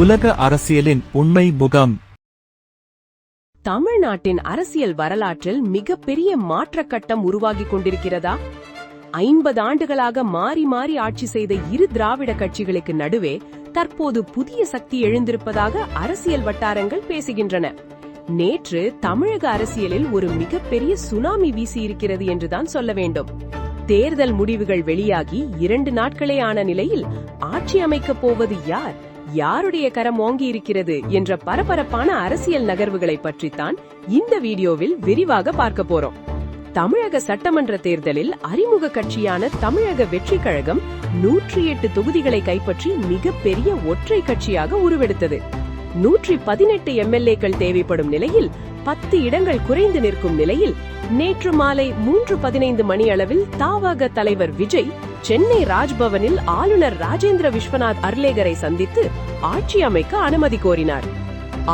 உலக அரசியலின் உண்மை முகம். தமிழ்நாட்டின் அரசியல் வரலாற்றில் மிகப்பெரிய மாற்றக் கட்டம் உருவாகிக் கொண்டிருக்கிறதா? 50 ஆண்டுகளாக மாறி மாறி ஆட்சி செய்த இரு திராவிட கட்சிகளுக்கு நடுவே தற்போது புதிய சக்தி எழுந்திருப்பதாக அரசியல் வட்டாரங்கள் பேசுகின்றன. நேற்று தமிழக அரசியலில் ஒரு மிகப்பெரிய சுனாமி வீசியிருக்கிறது என்றுதான் சொல்ல வேண்டும். தேர்தல் முடிவுகள் வெளியாகி 2 நாட்களே ஆன நிலையில் ஆட்சி அமைக்கப் போவது யார், யாருடைய கரம் ஓங்கி இருக்கிறது என்ற பரபரப்பான அரசியல் நகர்வுகளை பற்றித்தான் இந்த வீடியோவில் விரிவாக பார்க்க போறோம். தமிழக சட்டமன்ற தேர்தலில் அறிமுக கட்சியான தமிழக வெற்றி கழகம் 108 தொகுதிகளை கைப்பற்றி மிகப்பெரிய ஒற்றை கட்சியாக உருவெடுத்தது. 118 எம்எல்ஏக்கள் தேவைப்படும் நிலையில் 10 இடங்கள் குறைந்து நிற்கும் நிலையில் நேற்று மாலை 3:15 மணி அளவில் தமாக தலைவர் விஜய் சென்னை ராஜ்பவனில் ஆளுநர் ராஜேந்திர விஸ்வநாத் அர்லேகரை சந்தித்து ஆட்சி அமைக்க அனுமதி கோரினார்.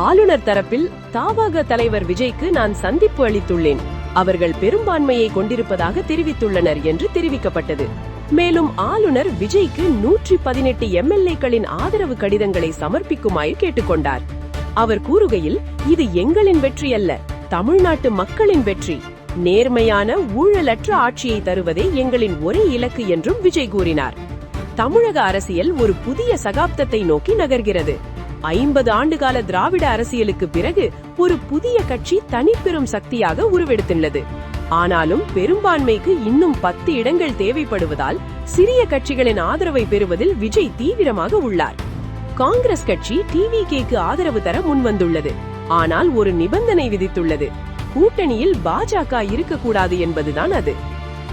ஆளுநர் தரப்பில் தமாக தலைவர் விஜய்க்கு நான் சந்திப்பு அளித்துள்ளேன், அவர்கள் பெரும்பான்மையை கொண்டிருப்பதாக தெரிவித்துள்ளனர் என்று தெரிவிக்கப்பட்டது. மேலும் ஆளுநர் விஜய்க்கு 118 எம்எல்ஏக்களின் ஆதரவு கடிதங்களை சமர்ப்பிக்குமாறு கேட்டுக்கொண்டார். அவர் கூறுகையில், இது எங்களின் வெற்றி அல்ல, தமிழ்நாட்டு மக்களின் வெற்றி, நேர்மையான ஊழலற்ற ஆட்சியை தருவதே எங்களின் ஒரே இலக்கு என்றும் விஜய் கூறினார். தமிழக அரசியல் ஒரு புதிய சகாப்தத்தை நோக்கி நகர்கிறது. 50 ஆண்டுகால திராவிட அரசியலுக்கு பிறகு ஒரு புதிய கட்சி தனிப்பெரும் சக்தியாக உருவெடுத்துள்ளது. ஆனாலும் பெரும்பான்மைக்கு இன்னும் 10 இடங்கள் தேவைப்படுவதால் சிறிய கட்சிகளின் ஆதரவை பெறுவதில் விஜய் தீவிரமாக உள்ளார். காங்கிரஸ் கட்சி டிவிகேக்கு ஆதரவு தர முன்வந்துள்ளது. ஆனால் ஒரு நிபந்தனை விதித்துள்ளது, கூட்டணியில் பாஜக இருக்கக்கூடாது என்பதுதான் அது.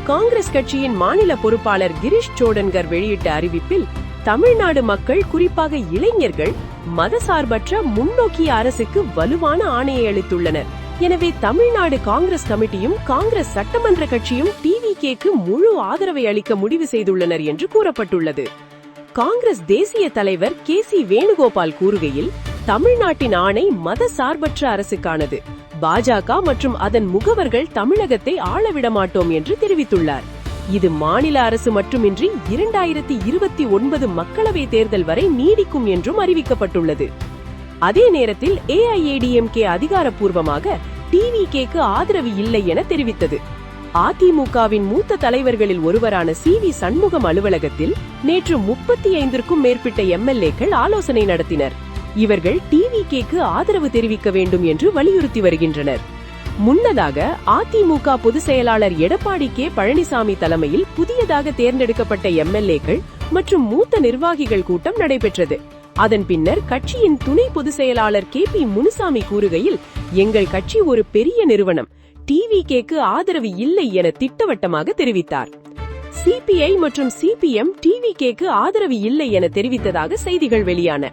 காங்கிரஸ் கட்சியின் மாநில பொறுப்பாளர் கிரீஷ் சோடன்கர் வெளியிட்ட அறிவிப்பில், தமிழ்நாடு மக்கள் குறிப்பாக இளைஞர்கள் மதசார்பற்ற முன்னோக்கிய அரசுக்கு வலுவான ஆணையை அளித்துள்ளனர். எனவே தமிழ்நாடு காங்கிரஸ் கமிட்டியும் காங்கிரஸ் சட்டமன்ற கட்சியும் டிவிகேக்கு முழு ஆதரவை அளிக்க முடிவு செய்துள்ளனர் என்று கூறப்பட்டுள்ளது. காங்கிரஸ் தேசிய தலைவர் கே.சி. வேணுகோபால் கூறுகையில், தமிழ்நாட்டின் ஆணை மத சார்பற்ற அரசுக்கானது, பாஜக மற்றும் அதன் முகவர்கள் தமிழகத்தை ஆளவிட மாட்டோம் என்று தெரிவித்துள்ளார். இது மாநில அரசு மட்டுமின்றி 2029 மக்களவை தேர்தல் வரை நீடிக்கும் என்றும் அறிவிக்கப்பட்டுள்ளது. அதே நேரத்தில் ஏஐஏடிஎம்கே அதிகாரப்பூர்வமாக டிவிகேக்கு ஆதரவு இல்லை என தெரிவித்தது. அதிமுகவின் மூத்த தலைவர்களில் ஒருவரான சி.வி. சண்முகம் அலுவலகத்தில் நேற்று 35க்கும் மேற்பட்ட எம்எல்ஏக்கள் ஆலோசனை நடத்தினர். இவர்கள் டிவிகேக்கு ஆதரவு தெரிவிக்க வேண்டும் என்று வலியுறுத்தி வருகின்றனர். முன்னதாக அதிமுக பொதுச் செயலாளர் எடப்பாடி கே. பழனிசாமி தலைமையில் புதியதாக தேர்ந்தெடுக்கப்பட்ட எம்எல்ஏக்கள் மற்றும் மூத்த நிர்வாகிகள் கூட்டம் நடைபெற்றது. அதன் பின்னர் கட்சியின் துணை பொதுச் செயலாளர் கே.பி. முனுசாமி கூறுகையில், எங்கள் கட்சி ஒரு பெரிய நிறுவனம், டிவிகேக்கு ஆதரவு இல்லை என திட்டவட்டமாக தெரிவித்தார். சிபிஐ மற்றும் சிபிஎம் டிவிகேக்கு ஆதரவு இல்லை என தெரிவித்ததாக செய்திகள் வெளியான.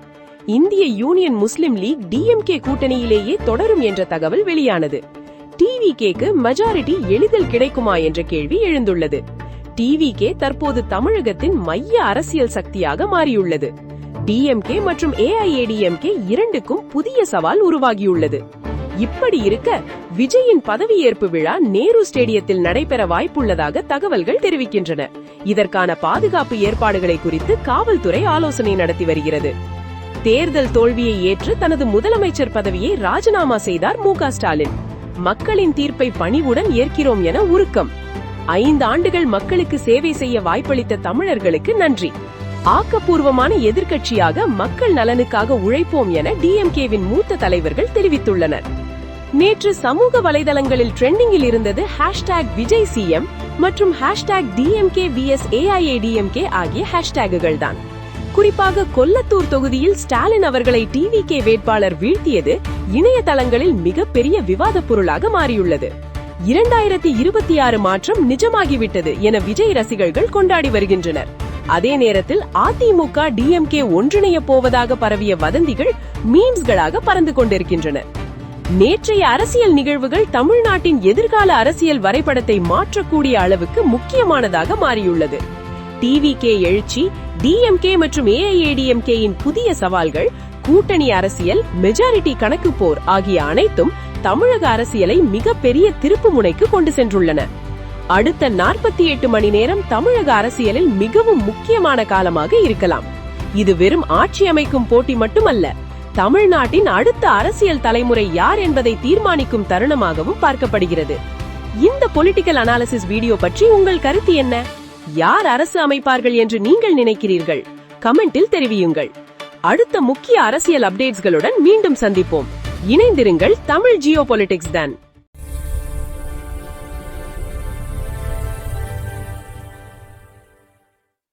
இந்திய யூனியன் முஸ்லிம் லீக் டிஎம்கே கூட்டணியிலேயே தொடரும் என்ற தகவல் வெளியானது. டிவிகேக்கு மெஜாரிட்டி எளிதில் கிடைக்குமா என்ற கேள்வி எழுந்துள்ளது. டிவிகே தற்போது தமிழகத்தின் மைய அரசியல் சக்தியாக மாறியுள்ளது. டிஎம்கே மற்றும் ஏஐஏடிஎம்கே இரண்டுக்கும் புதிய சவால் உருவாகியுள்ளது. இப்படி இருக்க விஜயின் பதவியேற்பு விழா நேரு ஸ்டேடியத்தில் நடைபெற வாய்ப்புள்ளதாக தகவல்கள் தெரிவிக்கின்றன. இதற்கான பாதுகாப்பு ஏற்பாடுகளை குறித்து காவல்துறை ஆலோசனை நடத்தி வருகிறது. தேர்தல் தோல்வியை ஏற்று தனது முதலமைச்சர் பதவியை ராஜினாமா செய்தார் மு.க. ஸ்டாலின். மக்களின் தீர்ப்பை பணிவுடன் ஏற்கிறோம் என உருக்கம். 5 ஆண்டுகள் மக்களுக்கு சேவை செய்ய வாய்ப்பளித்த தமிழர்களுக்கு நன்றி. ஆக்கப்பூர்வமான எதிர்க்கட்சியாக மக்கள் நலனுக்காக உழைப்போம் என டிஎம்கேவின் மூத்த தலைவர்கள் தெரிவித்துள்ளனர். நேற்று சமூக வலைதளங்களில் ட்ரெண்டிங்கில் இருந்தது #விஜய் சிஎம் மற்றும் #DMK vs AIADMK ஆகிய ஹேஷ்டேகுகள் தான். குறிப்பாக கொல்லத்தூர் தொகுதியில் ஸ்டாலின் அவர்களை டிவிகே வேட்பாளர் வீழ்த்தியது இணையதளங்களில் மிகப்பெரிய விவாத பொருளாக மாறியுள்ளது. 2026 மாற்றம் நிஜமாகிவிட்டது என விஜய் ரசிகர்கள் கொண்டாடி வருகின்றனர். அதே நேரத்தில் அதிமுக டிஎம்கே ஒன்றிணைய போவதாக பரவிய வதந்திகள் மீம்ஸ்களாக பறந்து கொண்டிருக்கின்றன. நேற்றைய அரசியல் நிகழ்வுகள் தமிழ்நாட்டின் எதிர்கால அரசியல் வரைபடத்தை மாற்றக்கூடிய அளவுக்கு முக்கியமானதாக மாறியுள்ளது. டிவிகே எழுச்சி, டிஎம்கே மற்றும் ஏஐஏடிஎம்கேயின் புதிய சவால்கள், கூட்டணி அரசியல், மெஜாரிட்டி கணக்கு போர் ஆகிய அனைத்தும் தமிழக அரசியலை மிகப்பெரிய திருப்பு முனைக்கு கொண்டு சென்றுள்ளன. அடுத்த 48 மணி நேரம் தமிழக அரசியலில் மிகவும் முக்கியமான காலமாக இருக்கலாம். இது வெறும் ஆட்சி அமைக்கும் போட்டி மட்டுமல்ல, தமிழ்நாட்டின் அடுத்த அரசியல் தலைமுறை யார் என்பதை தீர்மானிக்கும் தருணமாகவும் பார்க்கப்படுகிறது. இந்த பொலிட்டிக்கல் அனாலிசிஸ் வீடியோ பற்றி உங்கள் கருத்து என்ன? யார் அரசு அமைப்பார்கள் என்று நீங்கள் நினைக்கிறீர்கள்? கமெண்டில் தெரிவியுங்கள். அடுத்த முக்கிய அரசியல் அப்டேட்ஸ்களுடன் மீண்டும் சந்திப்போம். இணைந்திருங்கள். தமிழ் ஜியோபொலிட்டிக்ஸ் தான்.